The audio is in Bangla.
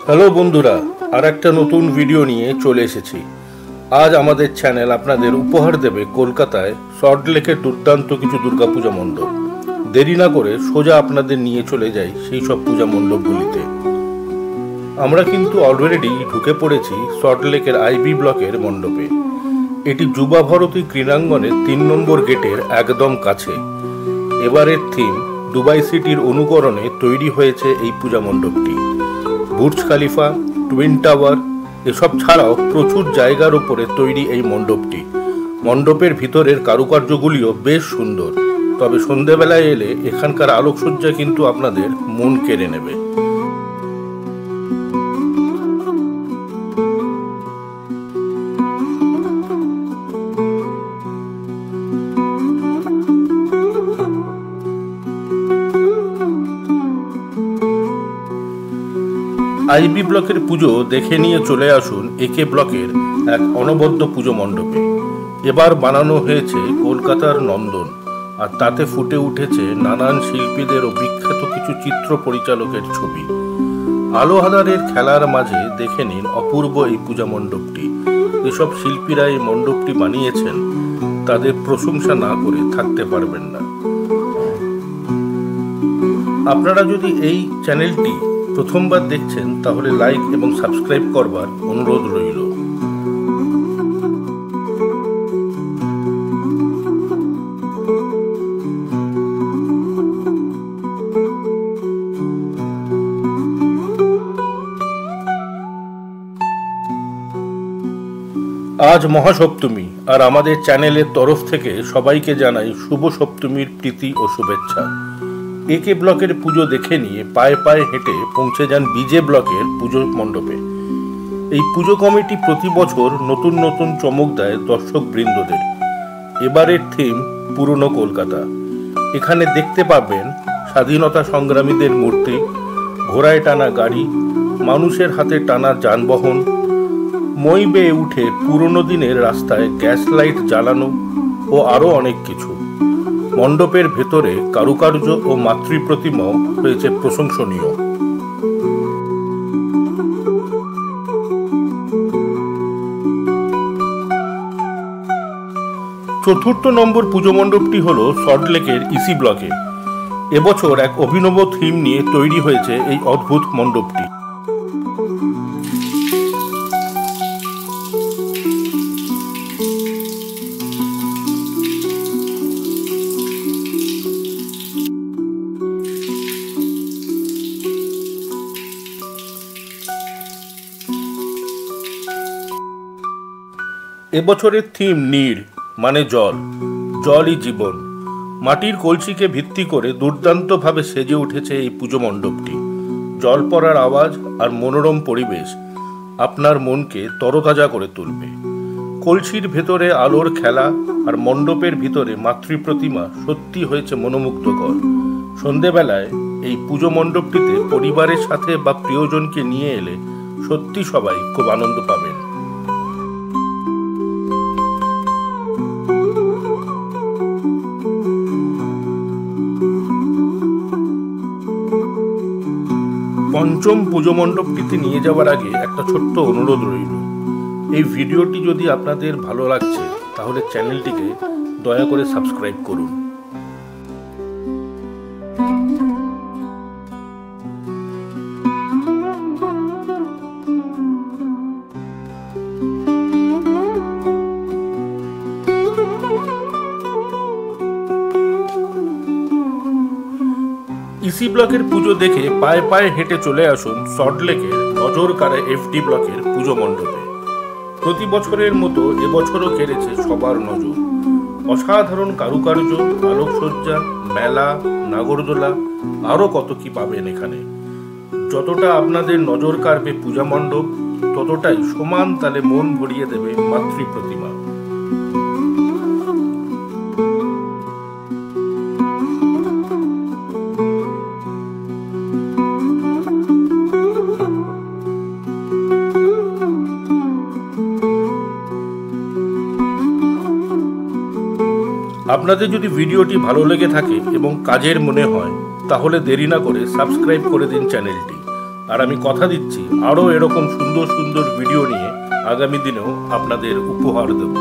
হ্যালো বন্ধুরা, আর একটা নতুন ভিডিও নিয়ে চলে এসেছি। আজ আমাদের চ্যানেল আপনাদের উপহার দেবে কলকাতায় সল্টলেকের দুর্দান্ত কিছু দুর্গাপূজা মণ্ডপ। দেরি না করে সোজা আপনাদের নিয়ে চলে যাই সেই সব পূজা মণ্ডপগুলিতে। আমরা কিন্তু অলরেডি ঢুকে পড়েছি সল্টলেকের আইবি ব্লকের মণ্ডপে। এটি যুবা ভারতী ক্রীড়াঙ্গনের ৩ নম্বর গেটের একদম কাছে। এবারের থিম দুবাই সিটির অনুকরণে তৈরি হয়েছে এই পূজা মণ্ডপটি। বুর্জ খালিফা, টুইন টাওয়ার এসব ছাড়াও প্রচুর জায়গার উপরে তৈরি এই মণ্ডপটি। মণ্ডপের ভিতরের কারুকার্যগুলিও বেশ সুন্দর, তবে সন্ধেবেলায় এলে এখানকার আলোকসজ্জা কিন্তু আপনাদের মন কেড়ে নেবে। আইবি ব্লকের পুজো দেখে নিয়ে চলে আসুন একে ব্লকের এক অনবদ্য পুজো মণ্ডপে। এবার বানানো হয়েছে কলকাতার নন্দন, আর তাতে ফুটে উঠেছে নানান শিল্পীদের ও বিখ্যাত কিছু চিত্র পরিচালকের ছবি। আলো আঁধারের খেলার মাঝে দেখে নিন অপূর্ব এই পূজা মণ্ডপটি। যেসব শিল্পীরা এই মণ্ডপটি বানিয়েছেন তাদের প্রশংসা না করে থাকতে পারবেন না। আপনারা যদি এই চ্যানেলটি প্রথমবার দেখছেন তাহলে লাইক এবং সাবস্ক্রাইব করবার অনুরোধ রইল। আজ মহাসপ্তমী, আর আমাদের চ্যানেলের তরফ থেকে সবাইকে জানাই শুভ সপ্তমীর প্রীতি ও শুভেচ্ছা। একে ব্লকের পুজো দেখে নিয়ে পায়ে পায়ে হেঁটে পৌঁছে যান বিজে ব্লকের পুজো মণ্ডপে। এই পুজো কমিটি প্রতি বছর নতুন নতুন চমক দেয় দর্শক বৃন্দদের। এবারের থিম পুরনো কলকাতা। এখানে দেখতে পাবেন স্বাধীনতা সংগ্রামীদের মূর্তি, ঘোড়ায় টানা গাড়ি, মানুষের হাতে টানা যানবাহন, মই বেয়ে উঠে পুরনো দিনের রাস্তায় গ্যাস লাইট জ্বালানো ও আরও অনেক কিছু। মণ্ডপের ভেতরে কারুকার্য ও মাতৃ প্রতিমাও হয়েছে প্রশংসনীয়। চতুর্থ নম্বর পুজো মণ্ডপটি হল সল্টলেকের ইসি ব্লকে। এবছর এক অভিনব থিম নিয়ে তৈরি হয়েছে এই অদ্ভুত মণ্ডপটি। এবছরের থিম নীড়, মানে জল। জলই জীবন। মাটির কলসিকে ভিত্তি করে দুর্দান্তভাবে সেজে উঠেছে এই পুজো মণ্ডপটি। জল পড়ার আওয়াজ আর মনোরম পরিবেশ আপনার মনকে তরতাজা করে তুলবে। কলসির ভেতরে আলোর খেলা আর মণ্ডপের ভিতরে মাতৃ প্রতিমা সত্যি হয়েছে মনোমুগ্ধকর। সন্ধেবেলায় এই পুজো মণ্ডপটিতে পরিবারের সাথে বা প্রিয়জনকে নিয়ে এলে সত্যি সবাই খুব আনন্দ পাবেন। পঞ্চম পুজো মণ্ডপটিতে নিয়ে যাওয়ার আগে একটা ছোট্ট অনুরোধ রইল। এই ভিডিওটি যদি আপনাদের ভালো লাগছে তাহলে চ্যানেলটিকে দয়া করে সাবস্ক্রাইব করুন। ইসি ব্লকের পুজো দেখে পায়ে পায়ে হেঁটে চলে আসুন সল্টলেকের নজর কাড়া এফডি ব্লকের পুজো মণ্ডপে। প্রতি বছরের মতো এবছরও কেড়েছে সবার নজর। অসাধারণ কারুকার্য, আলোকসজ্জা, মেলা, নাগরদোলা, আরও কত কি পাবেন এখানে। যতটা আপনাদের নজর কাড়বে পূজা মণ্ডপ, ততটাই সমান তালে মন ভরিয়ে দেবে মাতৃ প্রতিমা। আপনাদের যদি ভিডিওটি ভালো লেগে থাকে এবং কাজের মনে হয় তাহলে দেরি না করে সাবস্ক্রাইব করে দিন চ্যানেলটি। আর আমি কথা দিচ্ছি আরও এরকম সুন্দর সুন্দর ভিডিও নিয়ে আগামী দিনেও আপনাদের উপহার দেব।